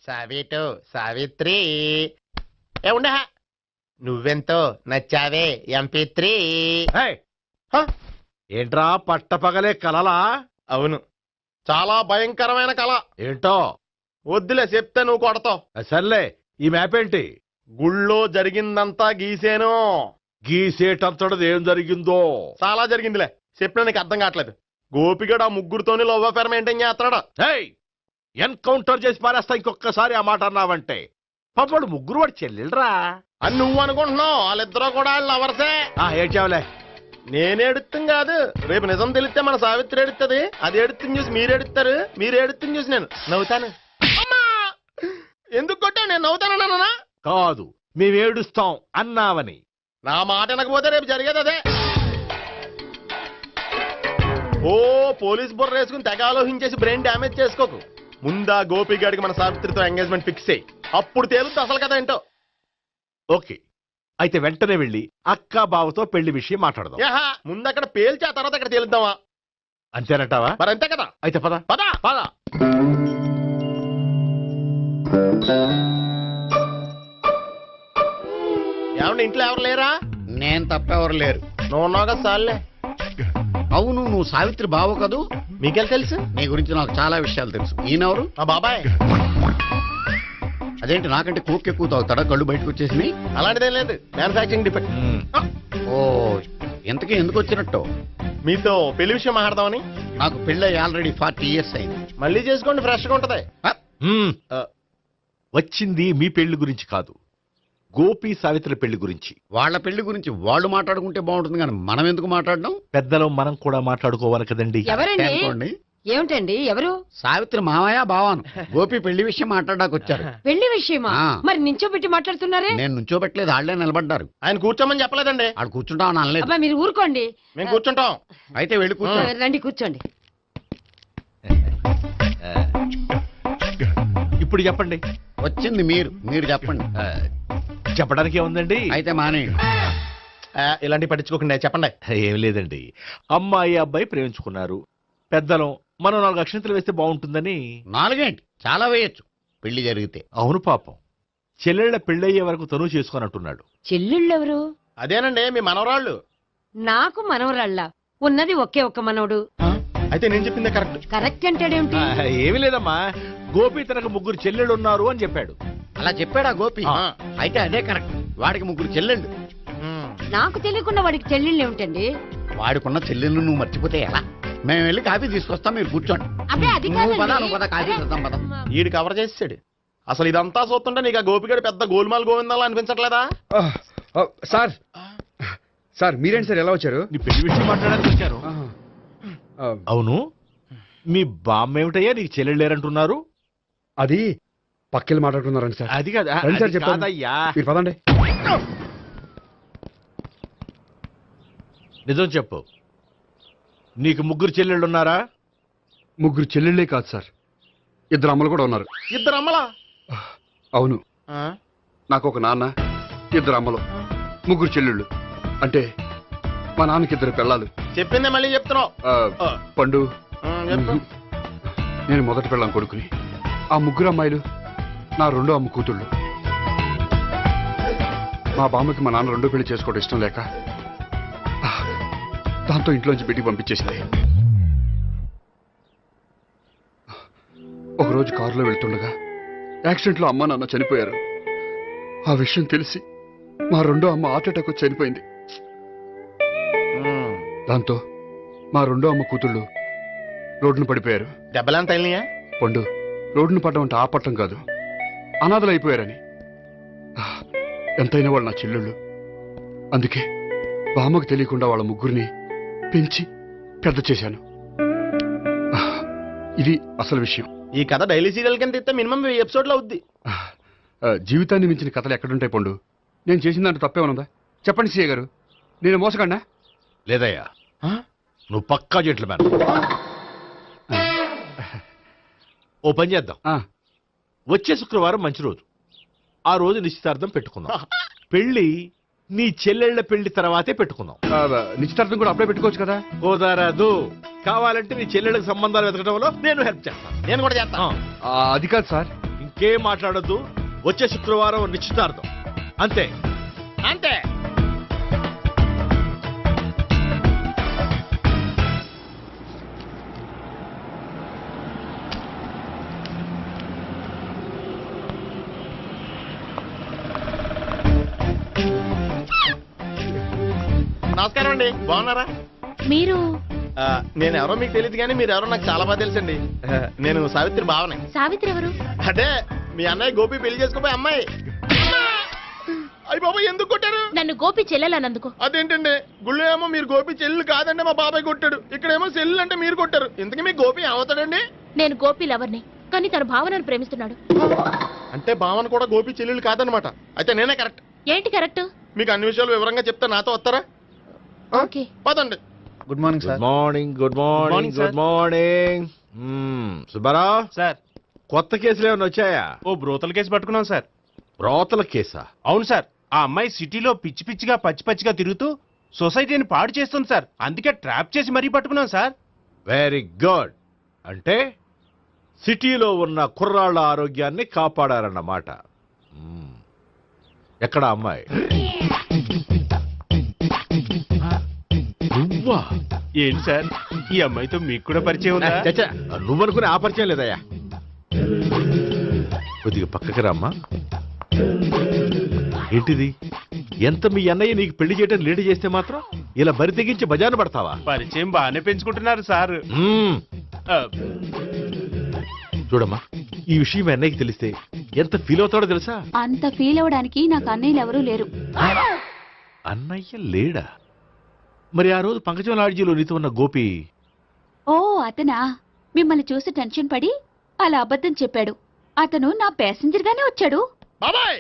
సావిటు సావిత్రి ఏ ఉండ నువ్వెంతో నచ్చావే MP3. ఏంట్రా పట్టపగలే కలలా? అవును, చాలా భయంకరమైన కళ. ఏంటో వద్దులే, చెప్తే నువ్వు కొడతావు. సర్లే, ఈ మ్యాప్ ఏంటి? గుళ్ళో జరిగిందంతా గీసేను. గీసేటంతటది ఏం జరిగిందో? చాలా జరిగిందిలే, చెప్పినా నీకు అర్థం కావట్లేదు. గోపిగడు ఆ ముగ్గురుతోని లవ్ అఫేర్ మెయింటైన్ చేస్తున్నాడు. ఎన్కౌంటర్ చేసి పారేస్తా ఇంకొకసారి ఆ మాట అన్నావంటే. పాపడు ముగ్గురు వాడు చెల్లెలరా అని నువ్వు అనుకుంటున్నావు, వాళ్ళిద్దరూ కూడా వాళ్ళు లవర్సే. ఏడ్చావులే. నేను ఎడుతుంది కాదు, రేపు నిజం తెలిస్తే మన సావిత్రి ఎడుతుంది. అది ఎడుతుంది చూసి మీరు ఎడుతారు, మీరు ఎడుతుంది చూసి నేను నవ్వుతాను. ఎందుకు కొట్టా? నేను నవ్వుతానన్నా కాదు, మేమేడుస్తాం అన్నావని. నా మాట వినకపోతే రేపు జరిగేది అదే. ఓ పోలీస్ బుర్ర వేసుకుని తెగ ఆలోచించేసి బ్రెయిన్ డ్యామేజ్ చేసుకోకు. ముందా గోపిగాడికి మన సావిత్రితో ఎంగేజ్మెంట్ ఫిక్స్ అయ్యి అప్పుడు తేలుతుంది అసలు కదా ఏంటో. ఓకే, అయితే వెంటనే వెళ్ళి అక్క బావతో పెళ్లి విషయం మాట్లాడదాం. ముందు అక్కడ పేల్చి ఆ తర్వాత అక్కడ తేలుద్దామా? అంతేనంటావా? మరి అంతే కదా. అయితే పద పద పద. ఏమండి, ఇంట్లో ఎవరు లేరా? నేను తప్పెవరు లేరు. నువ్వు ఉన్నావు కదా సార్లే. అవును, నువ్వు సావిత్రి బావ కదూ? మీకెళ్ళి తెలుసు? నీ గురించి నాకు చాలా విషయాలు తెలుసు. ఈయనెవరు? మా బాబాయ్. అదేంటి నాకంటే కోక్ ఎక్కువ తాగుతాడా? కళ్ళు బయటకు వచ్చేసినాయి. అలాంటిదేం లేదు, మ్యానుఫాక్చరింగ్ డిఫెక్ట్. ఓ, ఎంతకీ ఎందుకు వచ్చినట్టు? మీతో పెళ్లి విషయం మాట్లాడదామని. నాకు పెళ్ళి ఆల్రెడీ 40 years అయింది. మళ్ళీ చేసుకోండి, ఫ్రెష్ గా ఉంటది. వచ్చింది మీ పెళ్లి గురించి కాదు, గోపి సావిత్రి పెళ్లి గురించి. వాళ్ళ పెళ్లి గురించి వాళ్ళు మాట్లాడుకుంటే బాగుంటుంది, కానీ మనం ఎందుకు మాట్లాడడం? పెద్దలో మనం కూడా మాట్లాడుకోవాలి కదండి. అనుకోండి. ఏమిటండి? ఎవరు? సావిత్రి మామయ్య బావాను. గోపి పెళ్లి విషయం మాట్లాడడానికి వచ్చారు. పెళ్లి విషయమా? మరి నించోబెట్టి మాట్లాడుతున్నారే? నేను నుంచోబెట్టలేదు, ఆళ్లే నిలబడ్డారు. ఆయన కూర్చోమని చెప్పలేదండి. ఆడు కూర్చుంటామని అనలేదు. అబ్బా మీరు ఊరుకోండి. మేము కూర్చుంటాం. అయితే వెళ్ళి కూర్చోండి. రండి కూర్చోండి. ఇప్పుడు చెప్పండి. వచ్చింది మీరు చెప్పండి. చెప్పడానికి ఏముందండి? అయితే మానేయండి. ఇలాంటివి పట్టించుకోకుండా చెప్పండి. ఏం లేదండి, అమ్మాయి అబ్బాయి ప్రేమించుకున్నారు. పెద్దలం మనం 4 అక్షంతలు వేస్తే బాగుంటుందని. 4 ఏంటి, చాలా వేయచ్చు పెళ్లి జరిగితే. అవును, పాపం చెల్లెళ్ళ పెళ్ళయ్యే వరకు తను చేసుకున్నట్టున్నాడు. చెల్లెళ్ళెవరు? అదేనండి మీ మనవరాళ్ళు. నాకు మనవరాళ్ళ ఉన్నది ఒకే ఒక్క మనవడు. అయితే నేను చెప్పిందే కరెక్ట్. కరెక్ట్ అంటాడేమిటి? ఏమీ లేదమ్మా, గోపి తనకు 3 చెల్లెళ్ళు ఉన్నారు అని చెప్పాడు. అలా చెప్పాడా గోపి? అయితే అదే కరెక్ట్. వాడికి 3 చెల్లెళ్ళు. నాకు తెలియకుండా వాడికి చెల్లెళ్ళు ఏమిటండి? వాడికున్న చెల్లెళ్ళు నువ్వు మర్చిపోతే ఎలా? మేము వెళ్ళి కాఫీ తీసుకొస్తాం, మీరు కూర్చోండి. అబ్బే అది నువ్వు పద, కాదండి. కాఫీ చేద్దాం పద. ఈడు కవర్ చేసాడు. అసలు ఇదంతా చూస్తుంటే నీకు ఆ గోపిగడు పెద్ద గోల్మాల్ గోవిందాలు అనిపించట్లేదా? సార్ సార్ మీరేంటి సార్ ఎలా వచ్చారు? నీ పెళ్లి విషయం మాట్లాడడానికి వచ్చాను. అవును, మీ బామ్మ ఏమిటయ్యా నీకు చెల్లెళ్ళు లేరంటున్నారు? అది పక్కెళ్ళి మాట్లాడుకున్నారండి సార్. అది కాదు, రండి సార్ అది చెప్తాను. కాదయ్యా. మీరు పదండి. నిజం చెప్పు, నీకు 3 చెల్లెళ్ళు ఉన్నారా? 3 చెల్లెళ్ళే కాదు సార్, 2 అమ్మలు కూడా ఉన్నారు. 2 అమ్మలా? అవును, నాకు ఒక నాన్న, 2 అమ్మలు, 3 చెల్లెళ్ళు. అంటే మా నాన్నకి 2 పిల్లలు. చెప్పిందే మళ్ళీ చెప్తున్నావు. పండు, చెప్పు. నేను మొదటి పిల్లం కొడుకుని. ఆ 3 అమ్మాయిలు నా 2వ అమ్మ కూతుళ్ళు. మా బామ్మకి మా నాన్న 2 పెళ్లి చేసుకోవడం ఇష్టం లేక దాంతో ఇంట్లోంచి బిడ్డికి పంపించేసింది. ఒకరోజు కారులో వెళ్తుండగా యాక్సిడెంట్లో అమ్మ నాన్న చనిపోయారు. ఆ విషయం తెలిసి మా 2వ అమ్మ హార్ట్ అటాక్ వచ్చి చనిపోయింది. దాంతో మా 2వ అమ్మ కూతుళ్ళు రోడ్డును పడిపోయారు. దెబ్బలంత అయినాయా? పండు, రోడ్డును పడ్డం అంటే ఆపట్టం కాదు, అనాథలు అయిపోయారని. ఎంతైనా వాళ్ళు నా చెల్లెళ్ళు. అందుకే బామ్మకు తెలియకుండా వాళ్ళ 3 పెంచి పెద్ద చేశాను. ఇది అసలు విషయం. ఈ కథ డైలీ సీరియల్ కింద ఇస్తే మినిమం 1000 ఎపిసోడ్లు అవుద్ది. జీవితాన్ని మించిన కథలు ఎక్కడుంటాయి పండు? నేను చేసిన దాంట్లో తప్పేమనుందా? చెప్పండి సీఏ గారు, నేను మోసగండా? లేదయ్యా, నువ్వు పక్కా జెంట్లమన్. ఓ పని చేద్దాం, వచ్చే శుక్రవారం మంచి రోజు, ఆ రోజు నిశ్చితార్థం పెట్టుకుందాం. పెళ్లి నీ చెల్లెళ్ల పెళ్లి తర్వాతే పెట్టుకుందాం. నిశ్చితార్థం కూడా అప్పుడే పెట్టుకోవచ్చు కదా? కుదరదు, కావాలంటే నీ చెల్లెళ్ళకి సంబంధాలు వెతకడంలో నేను హెల్ప్ చేస్తాను. నేను కూడా చేస్తాను. అది కాదు సార్. ఇంకేం మాట్లాడొద్దు. వచ్చే శుక్రవారం నిశ్చితార్థం. అంతే. అంతే. నమస్కారం అండి, బాగున్నారా? మీరు నేను ఎవరో మీకు తెలియదు కానీ మీరు ఎవరో నాకు చాలా బాగా తెలుసండి. నేను సావిత్రి బావనే. సావిత్రి ఎవరు? అంటే మీ అన్నయ్య గోపి పెళ్లి చేసుకోపోయి అమ్మాయి. అయ్యి బాబాయ్, ఎందుకు కొట్టారు? నన్ను గోపి చెల్లెలన్నందుకు. అదేంటండి, గుళ్ళు ఏమో మీరు గోపి చెల్లు కాదండి మా బాబాయ్ కొట్టాడు, ఇక్కడేమో చెల్లు అంటే మీరు కొట్టారు. ఇంతకీ మీ గోపి ఏమవుతాడండి? నేను గోపి లవర్ని, కానీ తన భావనను ప్రేమిస్తున్నాడు. అంటే భావన కూడా గోపి చెల్లెలు కాదనమాట. అయితే నేనే కరెక్ట్. ఏంటి కరెక్ట్? మీకు అన్ని విషయాలు వివరంగా చెప్తే నాతో వస్తారా? ఓకే. పదండి. Good morning good morning. Good morning. Good morning. Subbarao sir, కొత్త కేసులు ఏమైనా వచ్చాయా? ఓ బ్రోతల కేసు పట్టుకున్నాం సార్. రోతల కేసా? అవును సార్, ఆ అమ్మాయి సిటీలో పిచ్చి పిచ్చిగా పచ్చి పచ్చిగా తిరుగుతూ సొసైటీని పాడు చేస్తుంది సార్. అందుకే ట్రాప్ చేసి మరీ పట్టుకున్నాం సార్. Very good. అంటే సిటీలో ఉన్న కుర్రాళ్ళ ఆరోగ్యాన్ని కాపాడారన్నమాట. ఎక్కడ అమ్మాయి? నువ్వా? ఏంటి సార్, ఈ అమ్మాయితో మీకు కూడా పరిచయం ఉందా? చచ్చా, నువ్వనుకునే ఆ పరిచయం లేదయ్యా. కొద్దిగా పక్కకి రమ్మా. ఏంటిది? ఎంత మీ అన్నయ్య నీకు పెళ్లి చేయటం లేట్ చేస్తే మాత్రం ఇలా బరి తెగించి బజారు పడతావా? పరిచయం బాగానే పెంచుకుంటున్నారు సార్. చూడమ్మా, ఈ విషయం మీ అన్నయ్యకి తెలిస్తే ఎంత ఫీల్ అవుతాడో తెలుసా? అంత ఫీల్ అవడానికి నాకు అన్నయ్యలు ఎవరూ లేరు. అన్నయ్య లేడా? మరి ఆ రోజు పంకజం లాడ్జీలో నీతో ఉన్న గోపి? ఓ అతనా? మిమ్మల్ని చూసి టెన్షన్ పడి అలా అబద్ధం చెప్పాడు. అతను నా ప్యాసింజర్ గానే వచ్చాడు. బాబాయ్,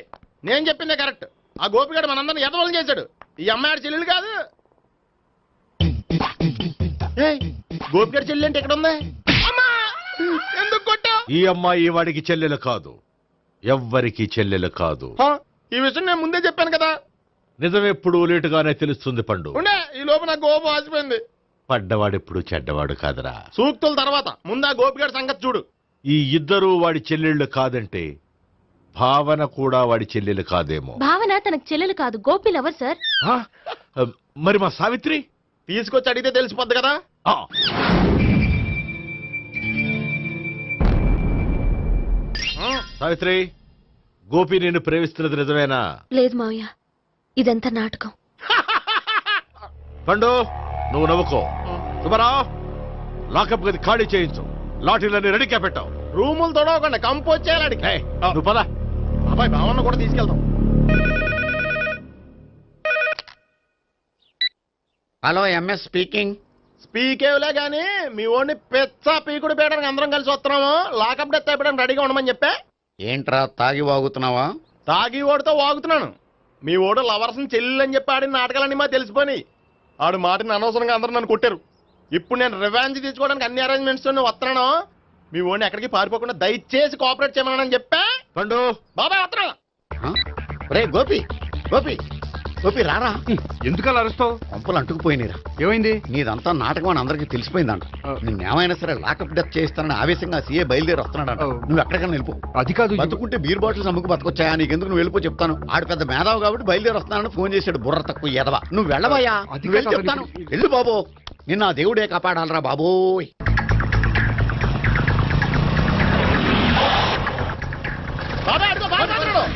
నేను చెప్పిందే కరెక్ట్. ఆ గోపిగాడు మనందరిని ఎదవలం చేశాడు. ఈ అమ్మాయి చెల్లెలు కాదు. గోపిగాడి చెల్లి అంటే ఎక్కడ ఉంది? ఎందుకు కొట్టా? ఈ అమ్మాయి వాడికి చెల్లెలు కాదు, ఎవ్వరికి చెల్లెలు కాదు. ఈ విషయం నేను ముందే చెప్పాను కదా. నిజమెప్పుడు లేటుగానే తెలుస్తుంది పండు. ఉండే, ఈ లోపు నాకు గోపం ఆసిపోయింది. పడ్డవాడెప్పుడు చెడ్డవాడు కాదురా. సూక్తుల తర్వాత ముందు ఆ గోపిగాడి సంగతి చూడు. ఈ ఇద్దరూ వాడి చెల్లెళ్ళు కాదంటే భావన కూడా వాడి చెల్లెలు కాదేమో. భావన తనకు చెల్లెలు కాదు, గోపి లవర్ సార్. ఆ? మరి మా సావిత్రి? తీసుకొచ్చి అడిగితే తెలిసిపోద్ది కదా. ఆ. సావిత్రి, గోపి నిన్ను ప్రేమిస్తున్నది నిజమేనా? లేదు మావయ్య, ఇదంతా నాటకం. పండు, నువ్వు నవ్వుకో. సుబ్బారావు, లాకప్ గది ఖాళీ చేయించు. లాఠీలన్నీ రెడీగా పెట్టావు. రూములు తొడవకుండా కంపోజ్ చేయాలి అడిగి. ఏయ్, నువ్వు పద. అబ్బాయి భావన కూడా తీసుకెళ్దాం. Hello, MS speaking. స్పీకేవ్లే గానీ మీ ఓడిని పెచ్చ పీకుడు పేయడానికి అందరం కలిసి వస్తున్నాము. లాకప్ డెత్ అయిపోయడానికి రెడీగా ఉండమని చెప్పా. ఏంట్రా తాగి వాగుతున్నావా? తాగి ఓడితో వాగుతున్నాను. మీ ఓడు లవర్స్ చెల్లెలు అని చెప్పి ఆడిన నాటకాలన్నీ మా తెలిసిపోయి ఆడు మాటని అనవసరంగా అందరూ నన్ను కొట్టారు. ఇప్పుడు నేను రివెంజ్ తీసుకోవడానికి అన్ని అరేంజ్మెంట్స్ వస్తున్నాను. మీ ఓడిని ఎక్కడికి పారిపోకుండా దయచేసి కోఆపరేట్ చేయమని చెప్పా. పండు, బాబాయ్ వస్తున్నా. రే గోపి, గోపి, గోపి రారా. ఎందుకలా అరుస్తావు? పంపులు అంటుకుపోయినరా. ఏమైంది? నీదంతా నాటకం అని అందరికీ తెలిసిపోయిందంట. నిన్నేమైనా సరే లాకప్ డెత్ చేస్తానని ఆవేశంగా సీఏ బయలుదేరి వస్తున్నాడంట. నువ్వు ఎక్కడికైనా వెళ్ళిపో. అది కాదు. బతుకుంటే బీర్ బాటిల్స్ అమ్ముకు బతకొచ్చాయా? నీకెందుకు? నువ్వు వెళ్ళిపో చెప్తాను. ఆడు పెద్ద మేధావు కాబట్టి బయలుదేరి వస్తున్నానని ఫోన్ చేశాడు. బుర్ర తక్కువ ఎదవా. నువ్వు వెళ్ళవయ్యా. అది నువ్వు వెళ్ళి కాదు. చెప్తాను. వెళ్ళు బాబో, నిన్న ఆ దేవుడే కాపాడాలరా బాబోయ్. బాబాయ్ అడుగు, బాబాయ్ అడుగు.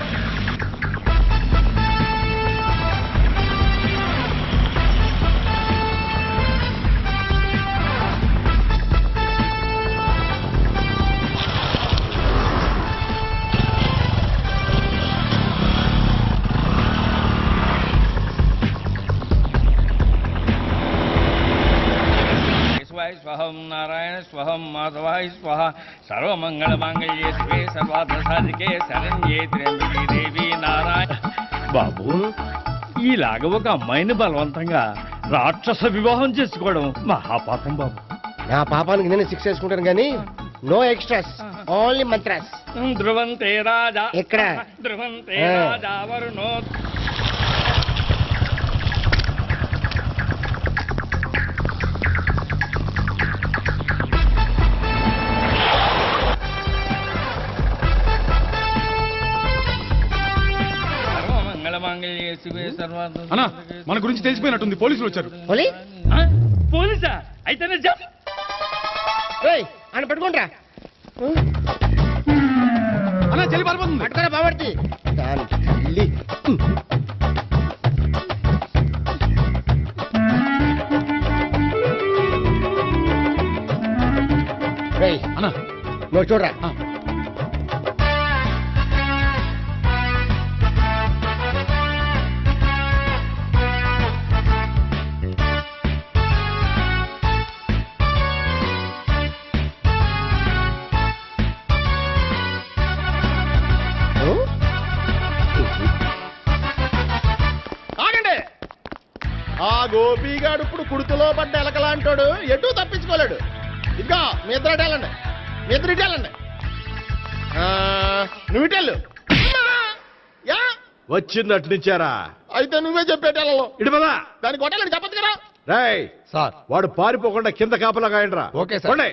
స్వహం నారాయణ స్వహం మాధవాయ స్వహ సర్వమంగళమాంగళ్యే శివే సర్వార్థ సాధికే శరణ్యే త్ర్యంబకే దేవి నారాయణ. బాబు, ఈలాగ ఒక అమ్మాయిని బలవంతంగా రాక్షస వివాహం చేసుకోవడం మహాపాపం బాబు. నా పాపానికి నేను శిక్ష చేసుకుంటాను కానీ నో ఎక్స్ట్రాస్, ఓన్లీ మంత్రాస్. ధ్రువంతే రాజా ఎక్కడ? ధ్రువంతే రాజా వరుణో. శివే సర్వార్థ అన్నా మన గురించి తెలిసిపోయినట్టుంది పోలీసులు వచ్చారు. పోలీ పోలీసా అయితేనే జప్ ఏయ్ అని పట్టుకుంటా అన్నా చెల్లి పారిపోతుంది. పట్టుకోరా బాబర్తి దాని తల్లి రేయ్ అన్నా నువ్వు చూడరా ఆగండి. ఆ గోపిగాడు ఇప్పుడు కుడుతులో పడ్డ ఎలకలాంటాడు, ఎటు తప్పించుకోలేడు. ఇంకా మీ ఇద్దరు ఇటాలండి, మీ ఇద్దరు ఇటాలండి. నువ్వు ఇటెళ్ళు. యా వచ్చిందటు నుంచారా? అయితే నువ్వే చెప్పేటెళ్ళలో ఇటు పదా. దాన్ని కొట్టాలని చెప్పదు కదా. రేయ్ సార్ వాడు పారిపోకుండా కింద కాపలా కాయండిరా. Okay sir. పోండి.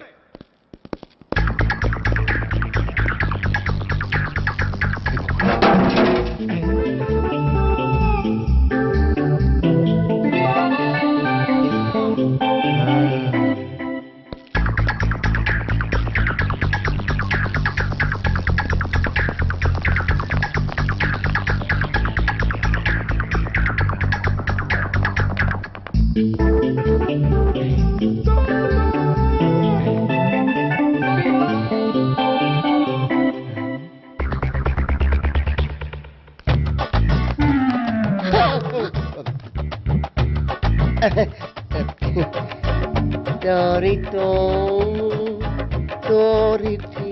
Torito, Torito.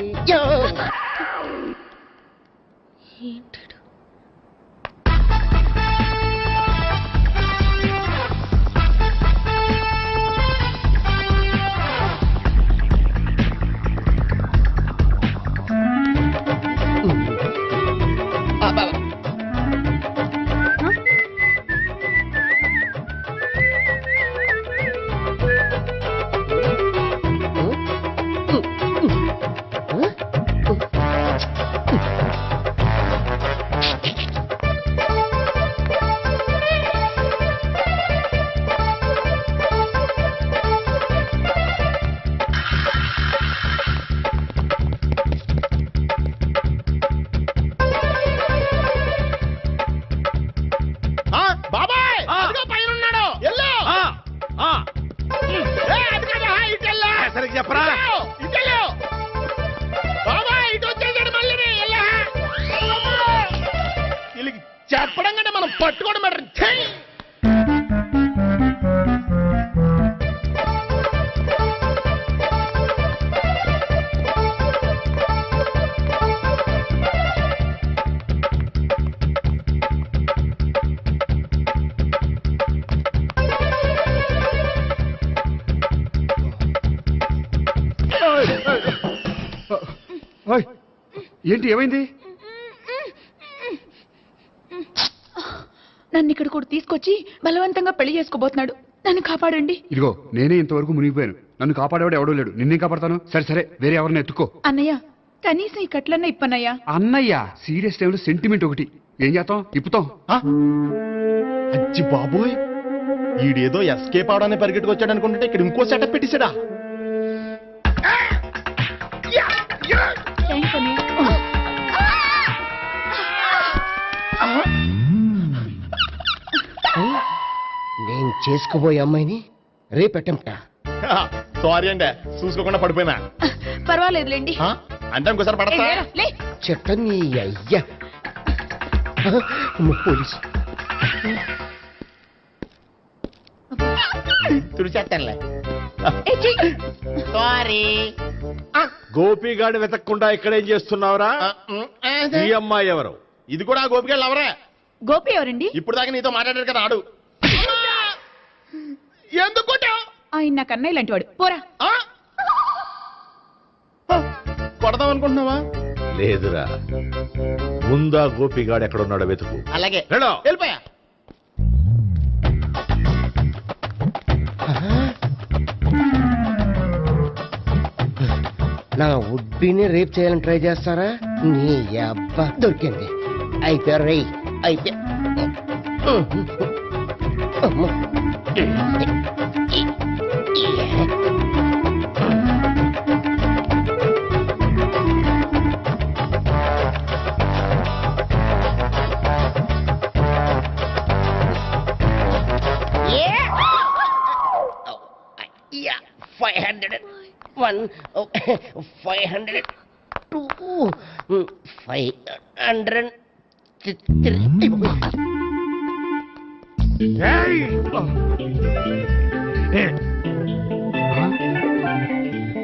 బాబాయ్ అదిగో పైన ఉన్నాడు. ఎల్లో సరిగ్గా చెప్పరా? ఇటెళ్ళు బాబాయ్, ఇటు వచ్చేసాడు మళ్ళీ. వీళ్ళకి చెప్పడం కంటే మనం పట్టుకోవడం బెటర్. ఓయ్, ఏంటి ఏమైంది? నన్ను ఇక్కడ కూడా తీసుకొచ్చి బలవంతంగా పెళ్లి చేసుకోబోతున్నాడు. నన్ను కాపాడండి. ఇదిగో నేనే ఇంతవరకు మునిగిపోయాను. నన్ను కాపాడేవాడు ఎవడో లేడు. నిన్నే కాపాడతాను. సరే సరే వేరే ఎవరిని ఎత్తుకో. అన్నయ్య కనీసం ఈ కట్లన్నా ఇప్పన్నయ్యా. అన్నయ్య సీరియస్ టైంలో సెంటిమెంట్ ఒకటి. ఏం చేస్తాం? ఇప్పుతాం. అచ్చి బాబోయ్, ఈడేదో ఎస్కేప్ అవడానికి పరిగెట్టుకొచ్చాడు అనుకుంటే ఇక్కడ ఇంకో సెటప్ పెట్టేశాడా. థ్యాంక్స్ అన్నయ్య. నేను చేసుకోబోయే అమ్మాయిని రేపెట్టంట. సారీ అండి, చూసుకోకుండా పడిపోయినా. పర్వాలేదులేండి. అంటే ఇంకోసారి పడతా. చెట్ట నీ అయ్యా పోలీసు తుడిచేస్తానులే. సారీ. గోపిగాడి వెతకకుండా ఇక్కడేం చేస్తున్నావురా? ఈ అమ్మాయి ఎవరు? ఇది కూడా ఆ గోపిగాళ్ళు ఎవరే? గోపి ఎవరండి? ఇప్పుడు దాకా నీతో మాట్లాడారు కదా ఆడు. ఎందుకు కొట్టావ్? ఆయన నాకు అన్నయ్య లాంటి వాడు. పోరా. కొడదాం అనుకుంటున్నావా? లేదురా, ముందా గోపిగాడు ఎక్కడున్నాడో వెతుకు. అలాగే వెళ్ళు. వెళ్ళిపోయా. నా ఉడ్బీని రేప్ చేయాలని ట్రై చేస్తారా? నీ అబ్బా దొరికింది. అయిపోయారు రై. అయిపోయా. అమ్మో. Yeah, 501, 502, 503.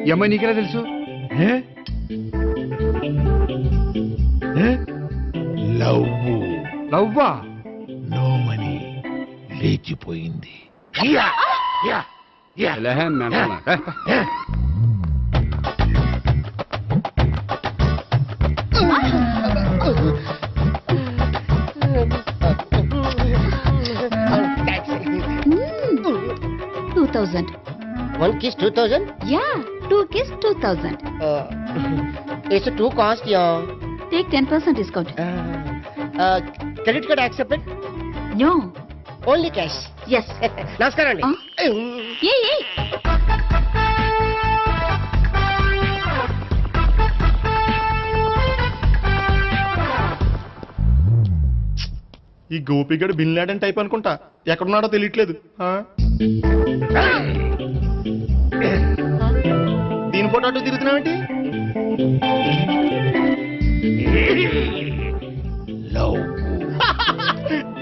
ఈ అమ్మాయి నీకెలా తెలుసు? లవ్వా? నోమని లేచిపోయింది. That's it. 2000. One kiss 2000? Yeah, 2 kiss 2000. It's a 2 cost, yeah. Take 10% discount. Credit card accepted? No. Only cash. Yes. నమస్కారం అండి. Hey. ఈ గోపిగడు బిన్ లాడెన్ టైప్ అనుకుంటా, ఎక్కడున్నాడో తెలియట్లేదు. దీని ఫోటో అటు తిరుగుతున్నావేంటి?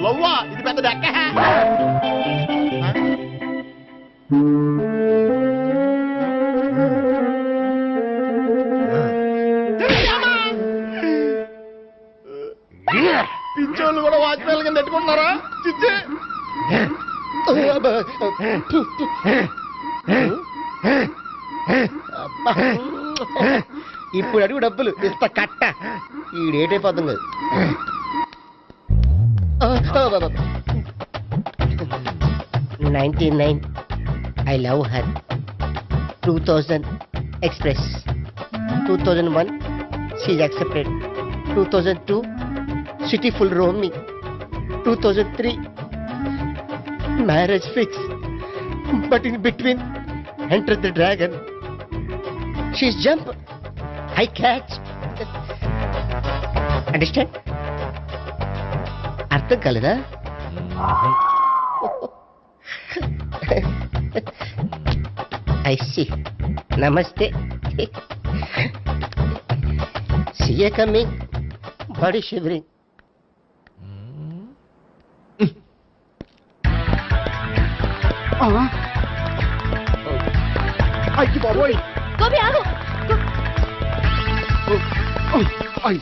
లవ్వా? ఇది పెద్ద దెక్క. పిచ్చోళ్ళు కూడా వాచ్మెన్ కింద పెట్టుకుంటున్నారా? చిచ్చే. ఇప్పుడు అడుగు డబ్బులు ఇస్తా కట్ట. ఈ డేట్ అయిపోతుంది కదా. 99 I love her. 2000 express. 2001 she's accepted. 2002 city full roaming. 2003 marriage fix. But in between entered the dragon. She's jump. I catch. Understand? అర్థం కాలేదా? I see. Namaste. See you coming. Body shivering. అయ్యి బాబోయ్. గోపి ఆగు. అయ్యి.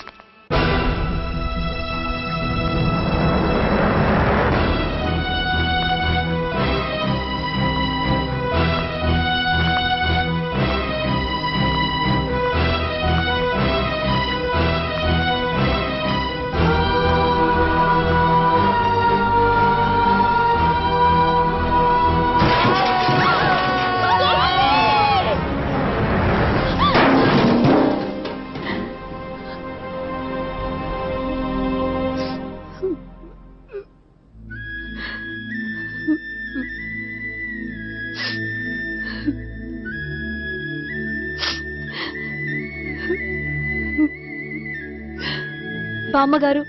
బామ్మగారు,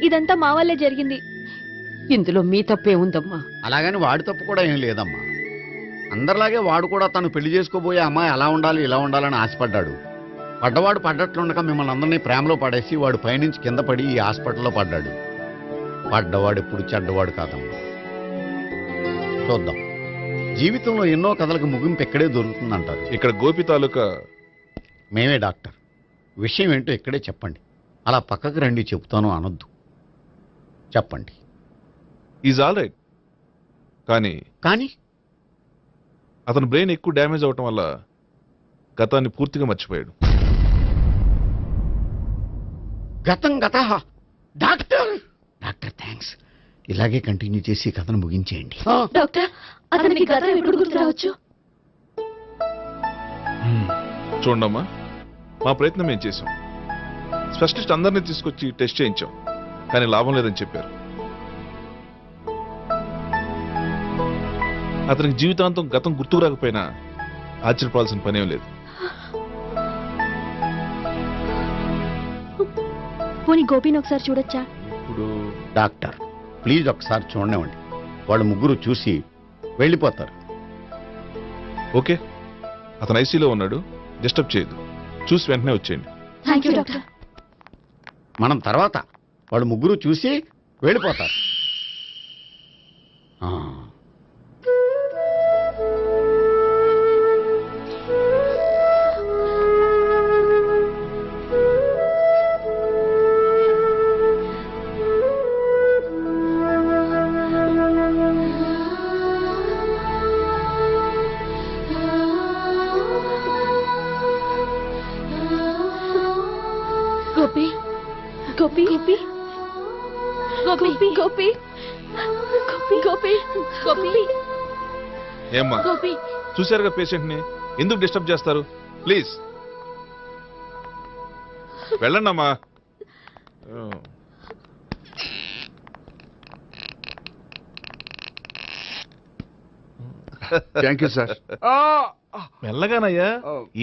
ఇదంతా మా వల్లే జరిగింది. ఇందులో మీ తప్పే ఉందమ్మా. అలాగని వాడి తప్పు కూడా ఏం లేదమ్మా. అందరిలాగే వాడు కూడా తను పెళ్లి చేసుకోబోయే అమ్మాయి అలా ఉండాలి ఇలా ఉండాలని ఆశపడ్డాడు. పడ్డవాడు పడ్డట్లుండక మిమ్మల్ని అందరినీ ప్రేమలో పడేసి వాడు పైనుంచి కింద పడి ఈ హాస్పిటల్లో పడ్డాడు. పడ్డవాడు ఎప్పుడు చెడ్డవాడు కాదమ్మా. చూద్దాం. జీవితంలో ఎన్నో కథలకు ముగింపు ఇక్కడే దొరుకుతుందంటారు. ఇక్కడ గోపి తాలూకా మేమే డాక్టర్. విషయం ఏంటో ఇక్కడే చెప్పండి. అలా పక్కకు రండి చెప్తాను అనొద్దు. చెప్పండి. Is all right. కానీ కానీ అతను బ్రెయిన్ ఎక్కువ డ్యామేజ్ అవటం వల్ల గతాన్ని పూర్తిగా మర్చిపోయాడు. గతం గత. Doctor doctor thanks. ఇలాగే కంటిన్యూ చేసి కథను ముగించేయండి. డాక్టర్, అతనికి గతం ఎప్పుడు గుర్తు రావచ్చు? చూడమ్మా, మా ప్రయత్నం మేము చేసాం. స్పెషలిస్ట్ అందరినీ తీసుకొచ్చి టెస్ట్ చేయించాం, కానీ లాభం లేదని చెప్పారు. అతనికి జీవితాంతం గతం గుర్తుకు రాకపోయినా ఆశ్చర్యపడాల్సిన పనేం లేదు. పోనీ గోపిని ఒకసారి చూడొచ్చా? ఇప్పుడు డాక్టర్ ప్లీజ్ ఒకసారి చూడనివ్వండి. వాళ్ళు ముగ్గురు చూసి వెళ్ళిపోతారు. ఓకే, అతను ఐసీలో ఉన్నాడు, డిస్టర్బ్ చేయదు. చూసి వెంటనే వచ్చేయండి. Thank you doctor. మనం తర్వాత వాళ్ళు ముగ్గురు చూసి వెళ్ళిపోతారు. ఆ. గోపి గోపి గోపి గోపి గోపి గోపి గోపి ఏమ్మా గోపి చూశారుగా పేషెంట్ ని, ఎందుకు డిస్టర్బ్ చేస్తారు? ప్లీజ్ వెళ్ళండి అమ్మా. Thank you sir. మెల్లగానయ్యా,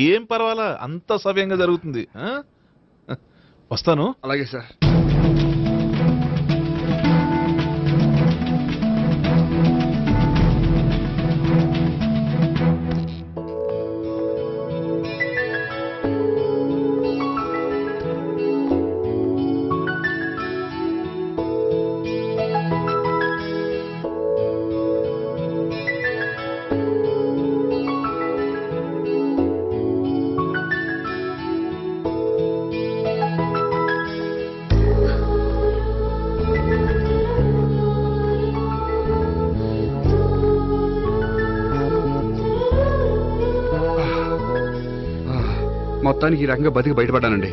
ఏం పర్వాలా, అంత సవ్యంగా జరుగుతుంది. వస్తాను. అలాగే సార్. మొత్తానికి ఈ రకంగా బతికి బయటపడ్డానండి.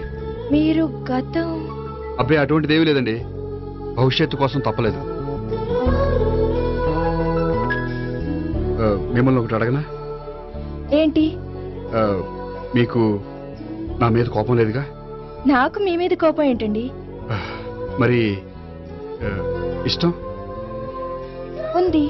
మీరు గతం అబ్బాయి అటువంటిదేమీ లేదండి. భవిష్యత్తు కోసం తప్పలేదు. మిమ్మల్ని ఒకటి అడగనా? ఏంటి? మీకు నా మీద కోపం లేదుగా? నాకు మీ మీద కోపం ఏంటండి? మరి ఇష్టం ఉంది.